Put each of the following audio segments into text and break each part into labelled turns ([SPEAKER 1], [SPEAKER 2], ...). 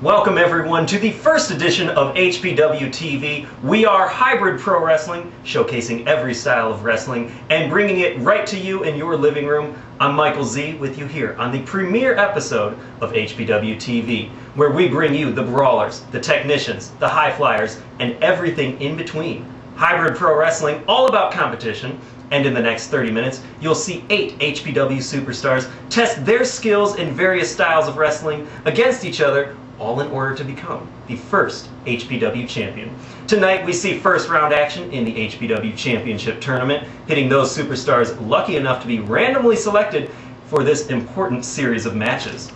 [SPEAKER 1] Welcome everyone to the first edition of HPW TV. We are hybrid pro wrestling, showcasing every style of wrestling and bringing it right to you in your living room. I'm Michael Z with you here on the premiere episode of HPW TV, where we bring you the brawlers, the technicians, the high flyers, and everything in between. Hybrid pro wrestling, all about competition. And in the next 30 minutes, you'll see 8 HPW superstars test their skills in various styles of wrestling against each other, all in order to become the first HPW champion. Tonight we see first round action in the HPW Championship Tournament, hitting those superstars lucky enough to be randomly selected for this important series of matches.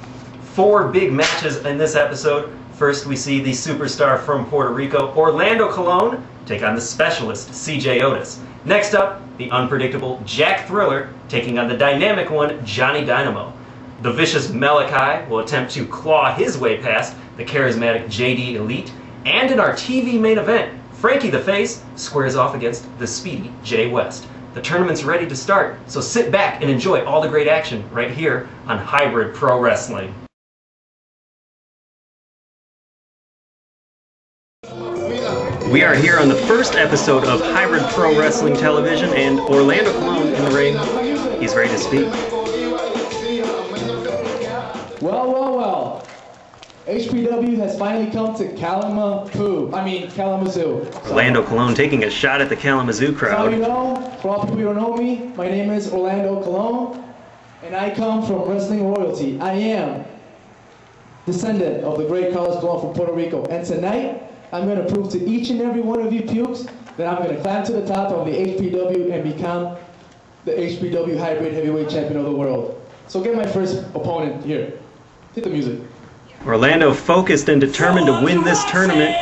[SPEAKER 1] 4 big matches in this episode. First we see the superstar from Puerto Rico, Orlando Colon, take on the specialist, CJ Otis. Next up, the unpredictable Jack Thriller taking on the dynamic one, Johnny Dynamo. The vicious Malachi will attempt to claw his way past the charismatic JD Elite. And in our TV main event, Frankie the Face squares off against the speedy Jay West. The tournament's ready to start, so sit back and enjoy all the great action right here on Hybrid Pro Wrestling. We are here on the first episode of Hybrid Pro Wrestling Television, and Orlando Colon in the ring. He's ready to speak.
[SPEAKER 2] Well. HPW has finally come to Kalamazoo.
[SPEAKER 1] Orlando Colon taking a shot at the Kalamazoo crowd.
[SPEAKER 2] So you know, for all people who don't know me, my name is Orlando Colon, and I come from wrestling royalty. I am descendant of the great Carlos Colon from Puerto Rico, and tonight I'm going to prove to each and every one of you pukes that I'm going to climb to the top of the HPW and become the HPW Hybrid Heavyweight Champion of the world. So get my first opponent here. Hit the music.
[SPEAKER 1] Orlando focused and determined to win this tournament.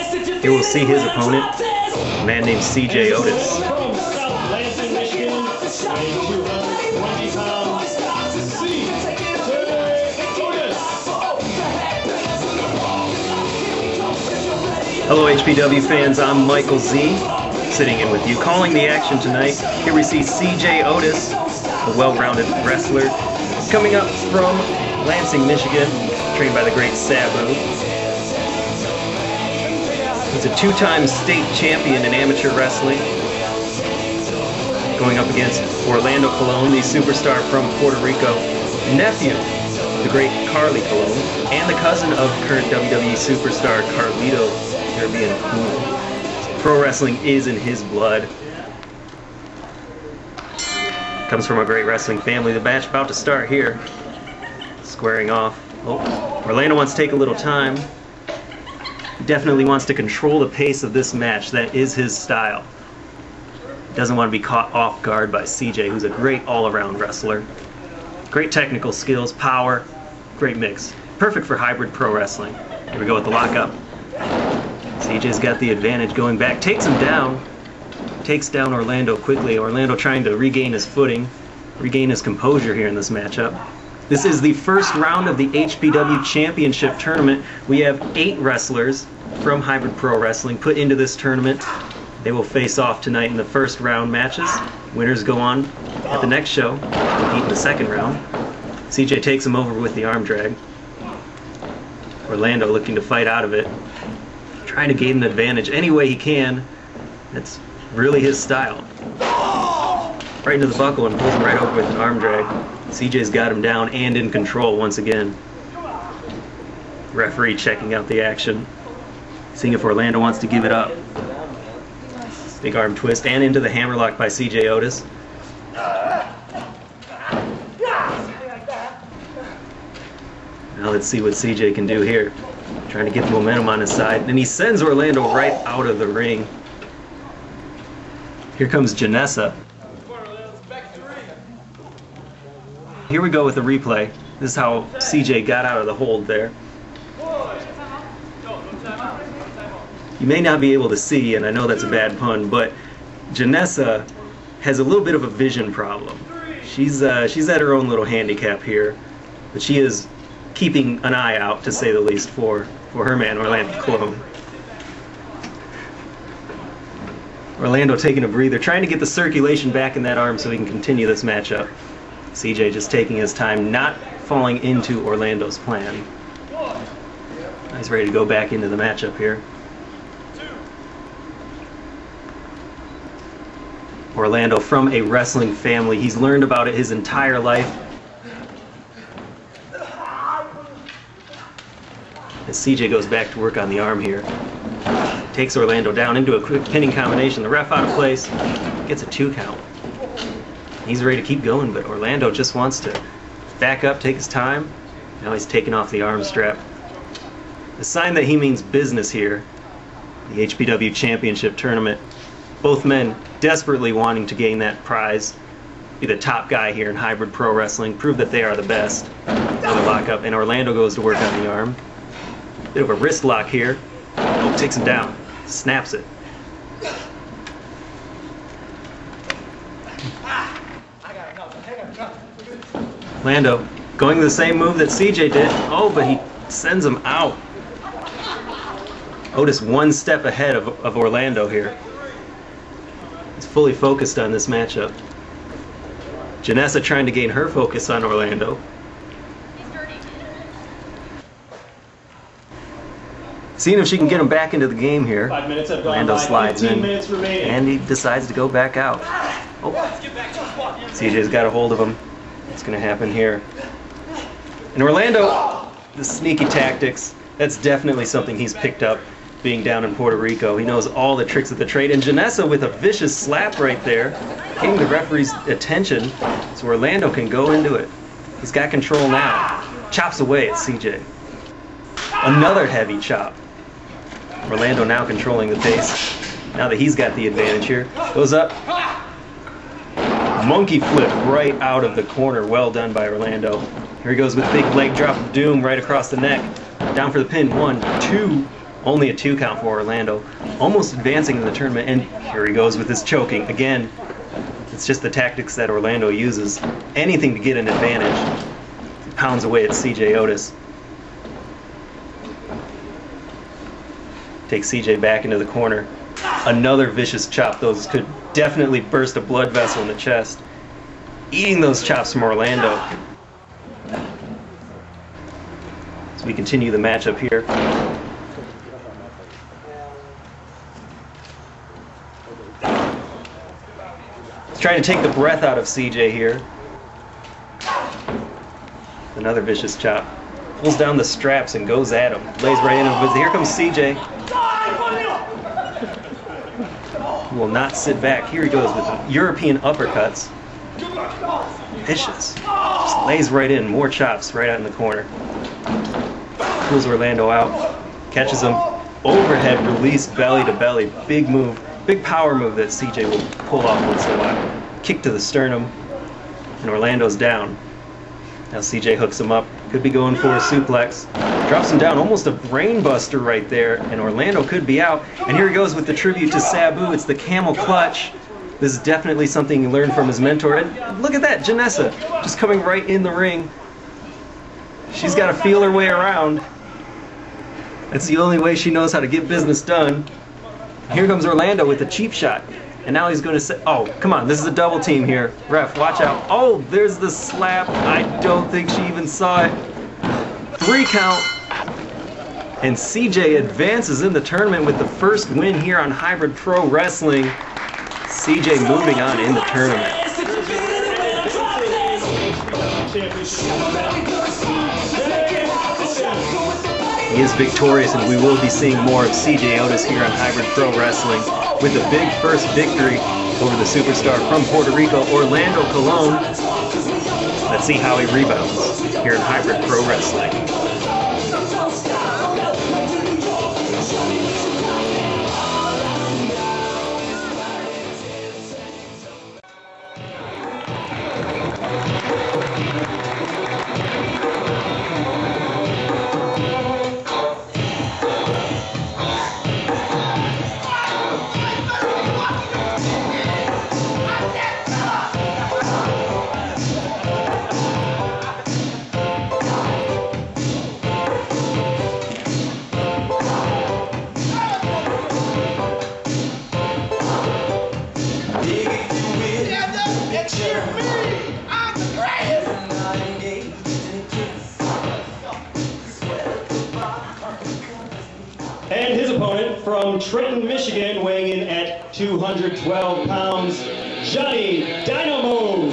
[SPEAKER 1] Here we'll see his opponent, a man named CJ Otis. Hello HPW fans, I'm Michael Z, sitting in with you, calling the action tonight. Here we see CJ Otis, a well-rounded wrestler, coming up from Lansing, Michigan, trained by the great Sabu. He's a 2-time state champion in amateur wrestling, going up against Orlando Colon, the superstar from Puerto Rico, nephew of the great Carly Colon, and the cousin of current WWE superstar Carlito Caribbean Cool. Pro wrestling is in his blood. Comes from a great wrestling family. The match about to start here. Squaring off. Oh, Orlando wants to take a little time. He definitely wants to control the pace of this match. That is his style. Doesn't want to be caught off guard by CJ, who's a great all-around wrestler. Great technical skills, power, great mix. Perfect for hybrid pro wrestling. Here we go with the lockup. CJ's got the advantage going back, takes him down, takes down Orlando quickly. Orlando trying to regain his footing, regain his composure here in this matchup. This is the first round of the HPW Championship Tournament. We have 8 wrestlers from Hybrid Pro Wrestling put into this tournament. They will face off tonight in the first round matches. Winners go on at the next show, compete in the second round. CJ takes him over with the arm drag. Orlando looking to fight out of it, trying to gain an advantage any way he can. That's really his style. Right into the buckle and pulls him right over with an arm drag. CJ's got him down and in control once again. Referee checking out the action, seeing if Orlando wants to give it up. Big arm twist and into the hammerlock by CJ Otis. Now let's see what CJ can do here. Trying to get the momentum on his side, and he sends Orlando right out of the ring. Here comes Janessa. Here we go with the replay. This is how CJ got out of the hold there. You may not be able to see, and I know that's a bad pun, but Janessa has a little bit of a vision problem. She's at her own little handicap here, but she is keeping an eye out, to say the least, for her man, Orlando Colon. Orlando taking a breather, trying to get the circulation back in that arm so he can continue this matchup. CJ just taking his time, not falling into Orlando's plan. He's ready to go back into the matchup here. Orlando, from a wrestling family. He's learned about it his entire life. As CJ goes back to work on the arm here. Takes Orlando down into a quick pinning combination. The ref out of place. Gets a 2 count. He's ready to keep going, but Orlando just wants to back up, take his time. Now he's taking off the arm strap. A sign that he means business here. The HPW Championship Tournament. Both men desperately wanting to gain that prize. Be the top guy here in hybrid pro wrestling. Prove that they are the best. Another lockup, and Orlando goes to work on the arm. Bit of a wrist lock here. Oh, takes him down. Snaps it. Orlando going the same move that CJ did. Oh, but he sends him out. Otis 1 step ahead of Orlando here. He's fully focused on this matchup. Janessa trying to gain her focus on Orlando. Seeing if she can get him back into the game here.
[SPEAKER 3] 5 minutes have gone
[SPEAKER 1] Orlando
[SPEAKER 3] by,
[SPEAKER 1] slides
[SPEAKER 3] 15
[SPEAKER 1] in,
[SPEAKER 3] minutes remaining.
[SPEAKER 1] and he decides to go back out. Oh, CJ's got a hold of him. What's going to happen here? And Orlando, the sneaky tactics, that's definitely something he's picked up being down in Puerto Rico. He knows all the tricks of the trade. And Janessa with a vicious slap right there, getting the referee's attention so Orlando can go into it. He's got control now. Chops away at CJ. Another heavy chop. Orlando now controlling the pace. Now that he's got the advantage here. Goes up. Monkey flip right out of the corner. Well done by Orlando. Here he goes with big leg drop of doom right across the neck. Down for the pin. 1, 2. Only a 2 count for Orlando. Almost advancing in the tournament. And here he goes with his choking. Again, it's just the tactics that Orlando uses. Anything to get an advantage. He pounds away at CJ Otis. Takes CJ back into the corner. Another vicious chop. Those could definitely burst a blood vessel in the chest. Eating those chops from Orlando. As we continue the matchup here. He's trying to take the breath out of CJ here. Another vicious chop. Pulls down the straps and goes at him. Lays right into him. But here comes CJ. He will not sit back. Here he goes with European uppercuts. Vicious. Just lays right in. More chops right out in the corner. Pulls Orlando out. Catches him. Overhead release, belly to belly. Big move. Big power move that CJ will pull off once in a while. Kick to the sternum. And Orlando's down. Now CJ hooks him up. Could be going for a suplex. Drops him down. Almost a brain buster right there. And Orlando could be out. And here he goes with the tribute to Sabu. It's the camel clutch. This is definitely something he learned from his mentor. And look at that. Janessa just coming right in the ring. She's got to feel her way around. That's the only way she knows how to get business done. Here comes Orlando with a cheap shot. And now he's going to say, oh, come on, this is a double team here. Ref, watch out. Oh, there's the slap. I don't think she even saw it. 3 count. And CJ advances in the tournament with the first win here on Hybrid Pro Wrestling. CJ moving on in the tournament. He is victorious, and we will be seeing more of CJ Otis here on Hybrid Pro Wrestling with a big first victory over the superstar from Puerto Rico, Orlando Colon. Let's see how he rebounds here in Hybrid Pro Wrestling. And his opponent from Trenton, Michigan, weighing in at 212 pounds, Johnny Dynamo.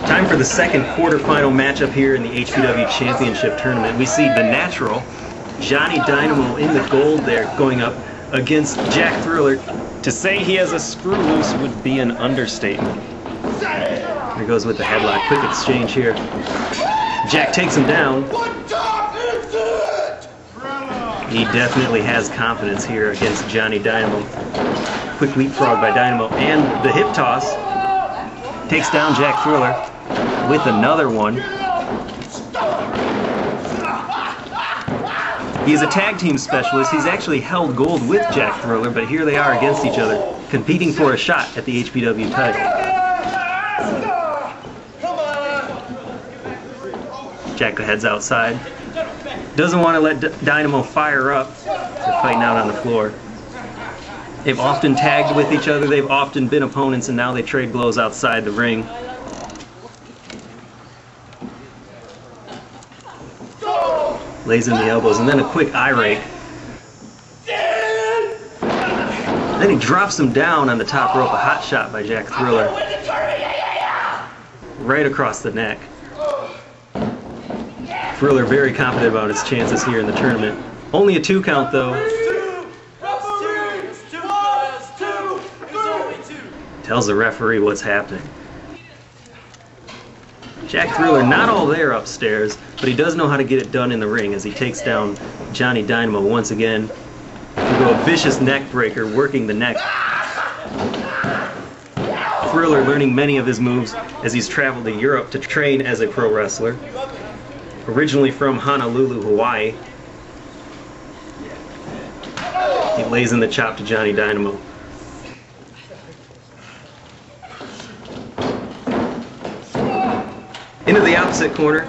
[SPEAKER 1] Time for the second quarterfinal matchup here in the HPW Championship Tournament. We see the natural, Johnny Dynamo in the gold there, going up against Jack Thriller. To say he has a screw loose would be an understatement. Here goes with the headlock. Quick exchange here. Jack takes him down. He definitely has confidence here against Johnny Dynamo. Quick leapfrog by Dynamo, and the hip toss takes down Jack Thriller with another one. He's a tag team specialist. He's actually held gold with Jack Thriller, but here they are against each other, competing for a shot at the HPW title. Jack heads outside. Doesn't want to let Dynamo fire up. They're fighting out on the floor. They've often tagged with each other. They've often been opponents, and now they trade blows outside the ring. Lays in the elbows, and then a quick eye rake. Then he drops him down on the top rope. A hot shot by Jack Thriller. Right across the neck. Thriller very confident about his chances here in the tournament. Only a 2 count though. Tells the referee what's happening. Jack Thriller not all there upstairs, but he does know how to get it done in the ring as he takes down Johnny Dynamo once again. He'll go a vicious neck breaker, working the neck. Thriller learning many of his moves as he's traveled to Europe to train as a pro wrestler. Originally from Honolulu, Hawaii. He lays in the chop to Johnny Dynamo. Into the opposite corner.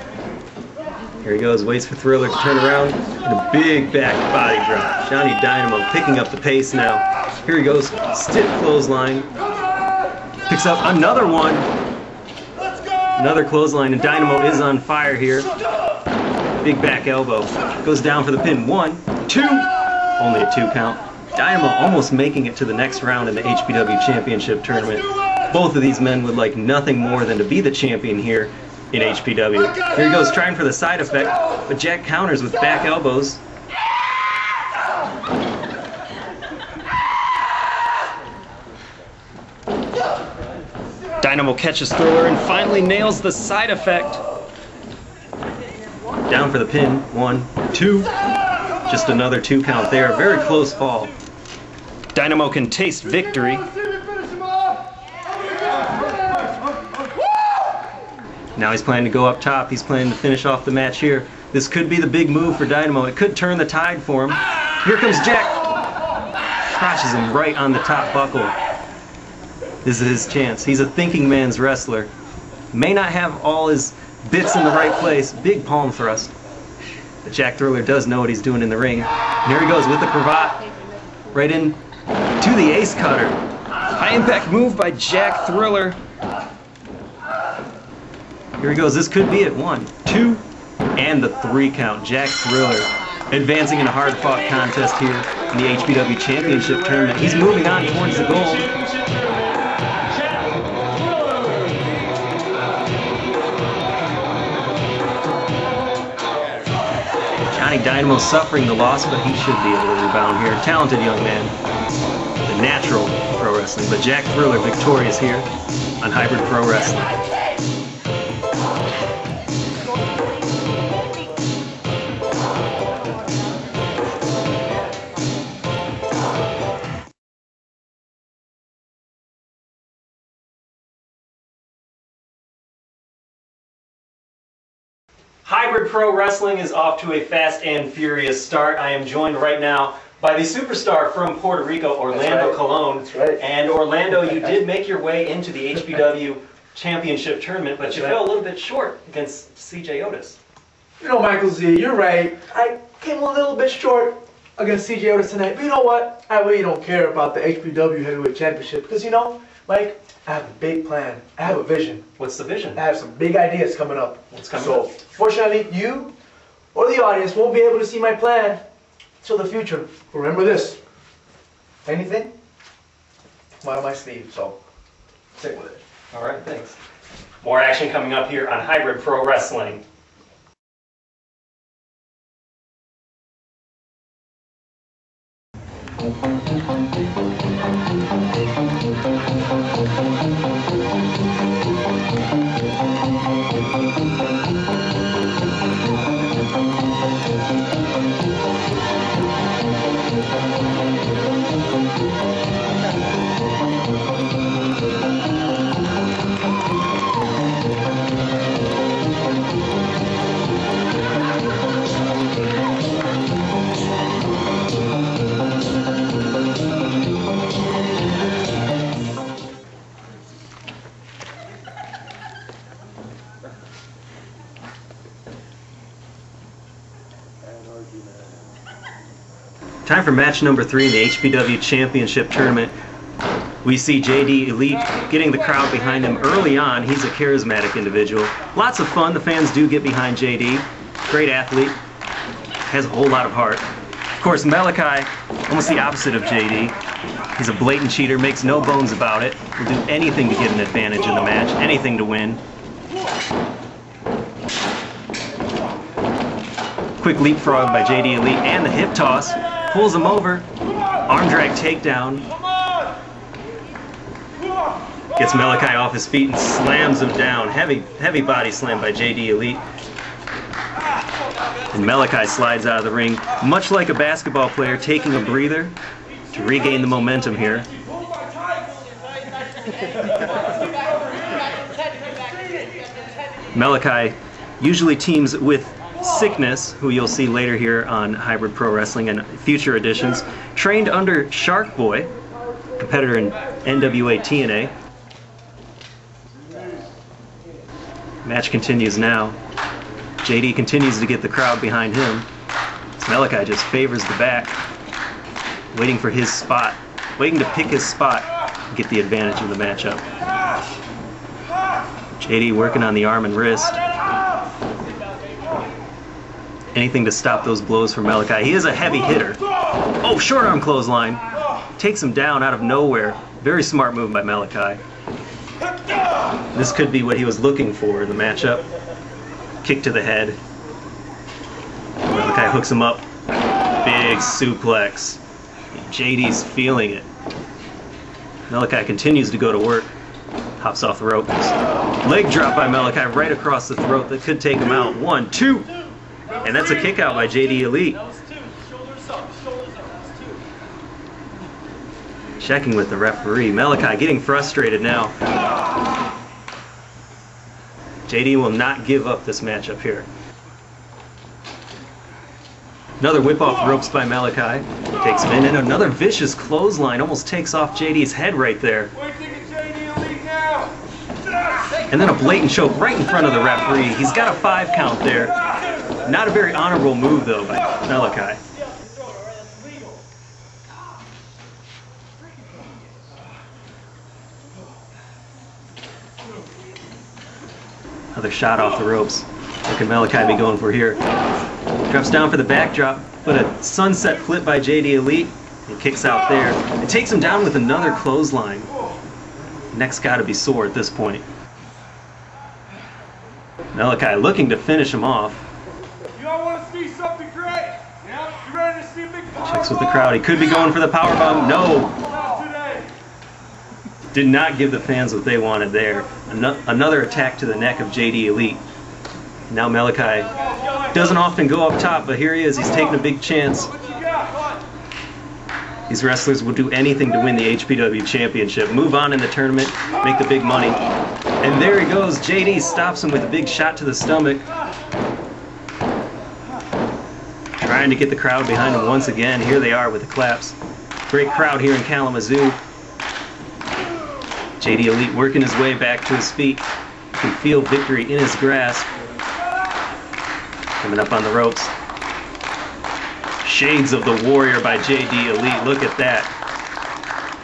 [SPEAKER 1] Here he goes, waits for Thriller to turn around. And a big back body drop. Johnny Dynamo picking up the pace now. Here he goes, stiff clothesline. Picks up another one. Another clothesline, and Dynamo is on fire here. Big back elbow. Goes down for the pin. 1, 2. Only a 2 count. Dynamo almost making it to the next round in the HPW Championship Tournament. Both of these men would like nothing more than to be the champion here in HPW. Here he goes trying for the side effect, but Jack counters with back elbows. Dynamo catches Thriller and finally nails the side effect. Down for the pin. 1, 2. Just another 2 count there. Very close fall. Dynamo can taste victory. Now he's planning to go up top. He's planning to finish off the match here. This could be the big move for Dynamo. It could turn the tide for him. Here comes Jack. Crotches him right on the top buckle. This is his chance. He's a thinking man's wrestler. May not have all his bits in the right place. Big palm thrust. But Jack Thriller does know what he's doing in the ring. And here he goes with the cravat. Right in to the ace cutter. High impact move by Jack Thriller. Here he goes. This could be it. 1, 2, and the 3 count. Jack Thriller advancing in a hard-fought contest here in the HPW Championship Tournament. He's moving on towards the goal. Johnny Dynamo suffering the loss, but he should be able to rebound here. Talented young man. The natural pro wrestling, but Jack Thriller victorious here on Hybrid Pro Wrestling. Hybrid Pro Wrestling is off to a fast and furious start. I am joined right now by the superstar from Puerto Rico, Orlando Colon.
[SPEAKER 2] That's right.
[SPEAKER 1] And Orlando, you did make your way into the HPW championship tournament, but you fell a little bit short against CJ Otis.
[SPEAKER 2] You know, Michael Z, you're right. I came a little bit short against CJ Otis tonight. But you know what? I really don't care about the HPW Heavyweight Championship because, you know, Mike, I have a big plan. I have a vision.
[SPEAKER 1] What's the vision?
[SPEAKER 2] I have some big ideas coming up.
[SPEAKER 1] What's coming up?
[SPEAKER 2] Fortunately, you or the audience won't be able to see my plan till the future. Remember this. Anything? Come out of my sleeve, so stick with it.
[SPEAKER 1] All right, thanks. More action coming up here on Hybrid Pro Wrestling. Time for match number 3 in the HPW Championship Tournament. We see JD Elite getting the crowd behind him early on. He's a charismatic individual. Lots of fun. The fans do get behind JD. Great athlete. Has a whole lot of heart. Of course, Malachi, almost the opposite of JD. He's a blatant cheater, makes no bones about it. Will do anything to get an advantage in the match, anything to win. Quick leapfrog by JD Elite and the hip toss. Pulls him over. Arm drag takedown. Gets Malachi off his feet and slams him down. Heavy body slam by JD Elite. And Malachi slides out of the ring, much like a basketball player taking a breather to regain the momentum here. Malachi usually teams with Sickness, who you'll see later here on Hybrid Pro Wrestling and future editions. Trained under Shark Boy, competitor in NWA TNA. Match continues now. JD continues to get the crowd behind him. Malachi just favors the back, waiting for his spot, waiting to pick his spot and get the advantage of the matchup. JD working on the arm and wrist. Anything to stop those blows from Malachi. He is a heavy hitter. Oh, short arm clothesline. Takes him down out of nowhere. Very smart move by Malachi. This could be what he was looking for in the matchup. Kick to the head. Malachi hooks him up. Big suplex. JD's feeling it. Malachi continues to go to work. Hops off the ropes. Leg drop by Malachi right across the throat that could take him out. 1, 2. And that's a kick out by JD Elite. Checking with the referee. Malachi getting frustrated now. JD will not give up this matchup here. Another whip off the ropes by Malachi. Takes him in, and another vicious clothesline. Almost takes off JD's head right there. And then a blatant choke right in front of the referee. He's got a 5 count there. Not a very honorable move, though, by Malachi. Another shot off the ropes. What can Malachi be going for here? Drops down for the backdrop, but a sunset flip by JD Elite. He kicks out there. It takes him down with another clothesline. Neck's got to be sore at this point. Malachi looking to finish him off. Checks with the crowd. He could be going for the powerbomb. No. Did not give the fans what they wanted there. Another attack to the neck of JD Elite. Now Malachi doesn't often go up top, but here he is. He's taking a big chance. These wrestlers will do anything to win the HPW Championship. Move on in the tournament, make the big money. And there he goes. JD stops him with a big shot to the stomach. Trying to get the crowd behind him once again. Here they are with the claps. Great crowd here in Kalamazoo. JD Elite working his way back to his feet. You can feel victory in his grasp. Coming up on the ropes. Shades of the Warrior by JD Elite. Look at that.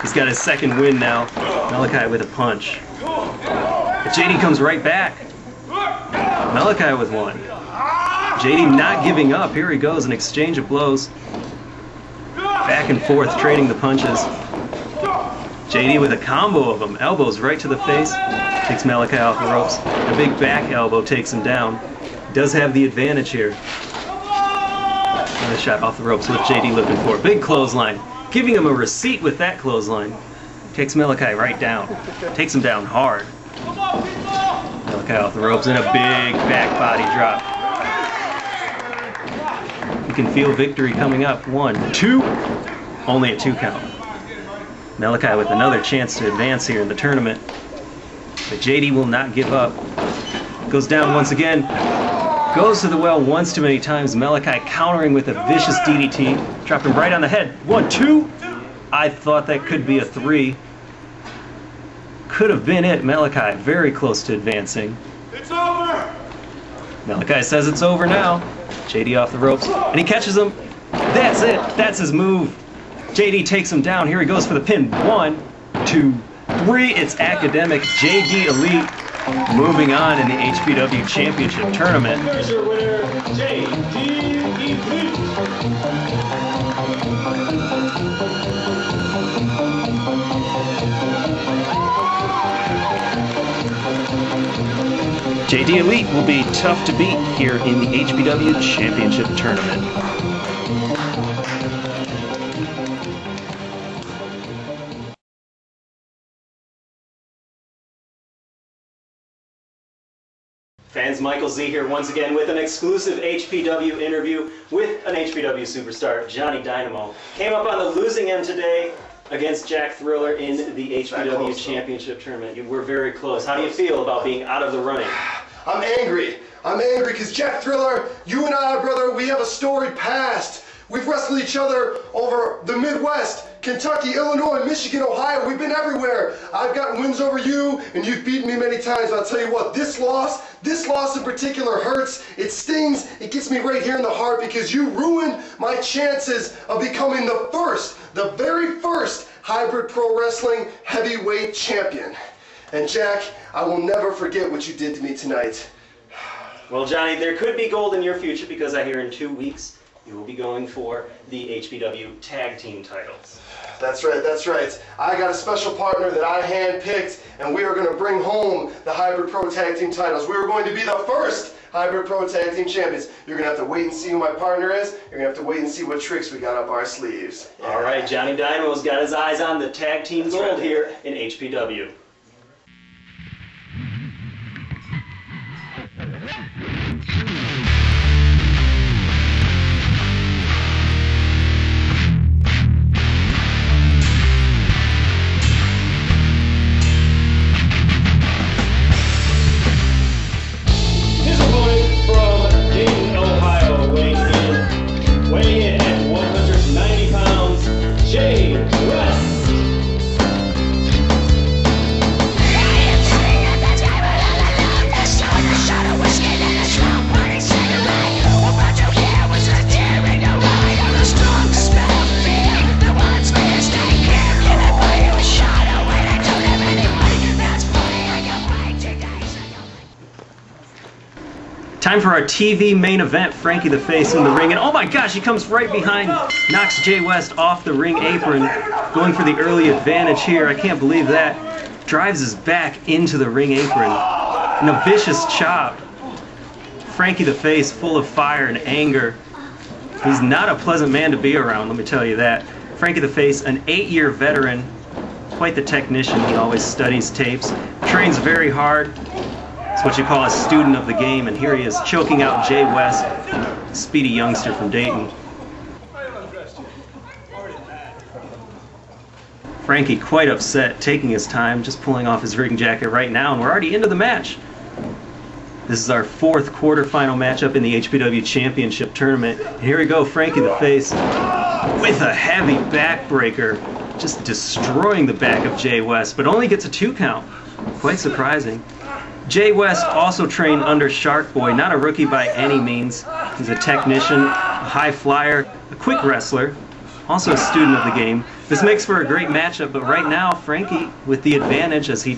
[SPEAKER 1] He's got his second win now. Malachi with a punch. But JD comes right back. Malachi with one. JD not giving up. Here he goes, an exchange of blows. Back and forth, trading the punches. JD with a combo of them. Elbows right to the face. Takes Malachi off the ropes. A big back elbow takes him down. Does have the advantage here. Another shot off the ropes with JD looking for. Big clothesline. Giving him a receipt with that clothesline. Takes Malachi right down. Takes him down hard. Malachi off the ropes and a big back body drop. You can feel victory coming up. 1, 2. Only a 2 count. Malachi with another chance to advance here in the tournament. But JD will not give up. Goes down once again. Goes to the well once too many times. Malachi countering with a vicious DDT. Dropped him right on the head. 1, 2. I thought that could be a 3. Could have been it. Malachi very close to advancing.
[SPEAKER 3] It's over!
[SPEAKER 1] Malachi says it's over now. JD off the ropes. And he catches him. That's it. That's his move. JD takes him down. Here he goes for the pin. 1, 2, 3. It's academic. JD Elite moving on in the HPW Championship Tournament.
[SPEAKER 3] Here's your winner, JD Elite.
[SPEAKER 1] JD Elite will be tough to beat here in the HPW Championship Tournament. Fans, Michael Z here once again with an exclusive HPW interview with an HPW superstar, Johnny Dynamo. Came up on the losing end today against Jack Thriller in the HPW Championship Tournament. You were very close. How do you feel about being out of the running?
[SPEAKER 4] I'm angry. I'm angry because Jack Thriller, you and I, brother, we have a storied past. We've wrestled each other over the Midwest, Kentucky, Illinois, Michigan, Ohio. We've been everywhere. I've gotten wins over you, and you've beaten me many times. I'll tell you what, this loss in particular hurts. It stings. It gets me right here in the heart because you ruined my chances of becoming the very first hybrid pro wrestling heavyweight champion. And Jack, I will never forget what you did to me tonight.
[SPEAKER 1] Well, Johnny, there could be gold in your future because I hear in 2 weeks you will be going for the HPW tag team titles.
[SPEAKER 4] That's right, that's right. I got a special partner that I handpicked, and we are going to bring home the Hybrid Pro Tag Team titles. We are going to be the first Hybrid Pro Tag Team champions. You're going to have to wait and see who my partner is. You're going to have to wait and see what tricks we got up our sleeves. Yeah.
[SPEAKER 1] All right, Johnny Dynamo's got his eyes on the tag team gold here in HPW. Time for our TV main event. Frankie the Face in the ring, and oh my gosh, he comes right behind, knocks Jay West off the ring apron, going for the early advantage here. I can't believe that. Drives his back into the ring apron, and a vicious chop. Frankie the Face full of fire and anger. He's not a pleasant man to be around, let me tell you that. Frankie the Face, an 8-year veteran, quite the technician. He always studies tapes, trains very hard. It's what you call a student of the game, and here he is choking out Jay West, speedy youngster from Dayton. Frankie quite upset, taking his time, just pulling off his ring jacket right now, and we're already into the match. This is our 4th quarterfinal matchup in the HPW Championship Tournament. And here we go, Frankie the Face with a heavy backbreaker. just destroying the back of Jay West, but only gets a 2 count. Quite surprising. Jay West also trained under Shark Boy, not a rookie by any means. He's a technician, a high flyer, a quick wrestler, also a student of the game. This makes for a great matchup, but right now, Frankie with the advantage as he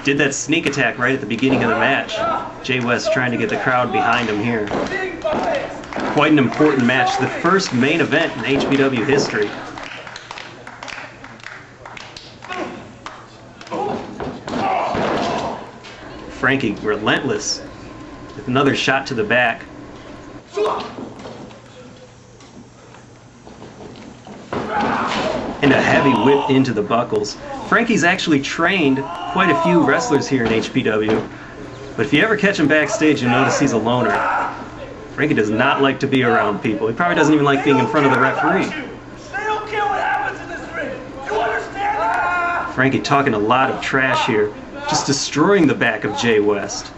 [SPEAKER 1] did that sneak attack right at the beginning of the match. Jay West trying to get the crowd behind him here. Quite an important match, the first main event in HPW history. Frankie relentless with another shot to the back. And a heavy whip into the buckles. Frankie's actually trained quite a few wrestlers here in HPW, but if you ever catch him backstage, you'll notice he's a loner. Frankie does not like to be around people. He probably doesn't even like being in front of the referee.
[SPEAKER 3] They don't care what happens in this ring. You understand that?
[SPEAKER 1] Frankie talking a lot of trash here, just destroying the back of Jay West.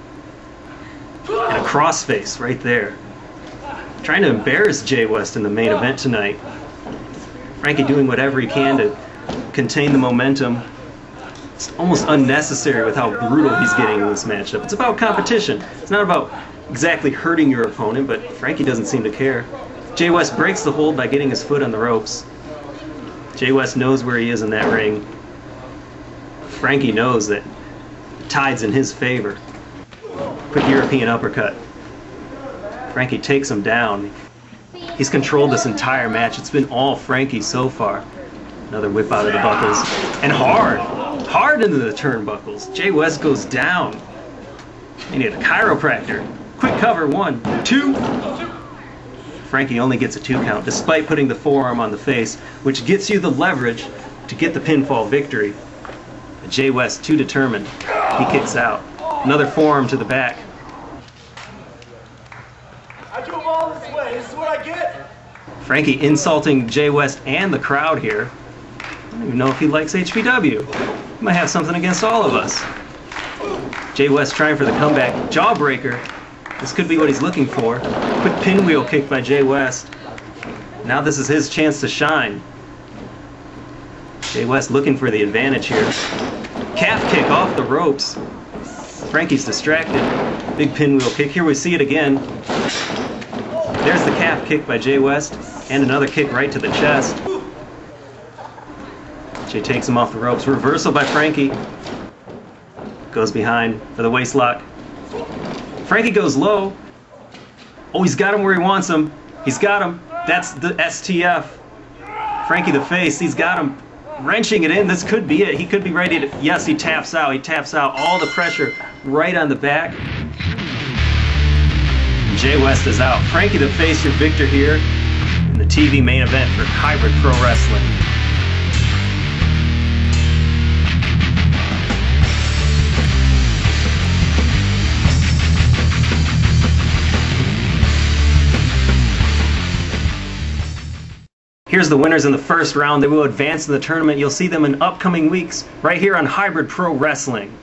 [SPEAKER 1] And a crossface right there. Trying to embarrass Jay West in the main event tonight. Frankie doing whatever he can to contain the momentum. It's almost unnecessary with how brutal he's getting in this matchup. It's about competition. It's not about exactly hurting your opponent, but Frankie doesn't seem to care. Jay West breaks the hold by getting his foot on the ropes. Jay West knows where he is in that ring. Frankie knows that the tide's in his favor. Quick European uppercut. Frankie takes him down. He's controlled this entire match. It's been all Frankie so far. Another whip out of the buckles. And hard into the turnbuckles. Jay West goes down. He need a chiropractor. Quick cover, 1, 2. Frankie only gets a 2 count, despite putting the forearm on the face, which gets you the leverage to get the pinfall victory. But Jay West, too determined. He kicks out. Another forearm to the back.
[SPEAKER 3] I do them all this way. This is what I get.
[SPEAKER 1] Frankie insulting Jay West and the crowd here. I don't even know if he likes HPW. He might have something against all of us. Jay West trying for the comeback. Jawbreaker. This could be what he's looking for. Quick pinwheel kick by Jay West. Now this is his chance to shine. Jay West looking for the advantage here. Calf kick off the ropes. Frankie's distracted. Big pinwheel kick. Here we see it again. There's the calf kick by Jay West. And another kick right to the chest. Jay takes him off the ropes. Reversal by Frankie. Goes behind for the waist lock. Frankie goes low. Oh, he's got him where he wants him. He's got him. That's the STF. Frankie the face. He's got him. Wrenching it in. This could be it. He could be ready to... Yes, he taps out. He taps out. All the pressure right on the back. Jay West is out. Frankie the face, your victor here in the TV main event for Hybrid Pro Wrestling. Here's the winners in the first round. They will advance in the tournament. You'll see them in upcoming weeks right here on Hybrid Pro Wrestling.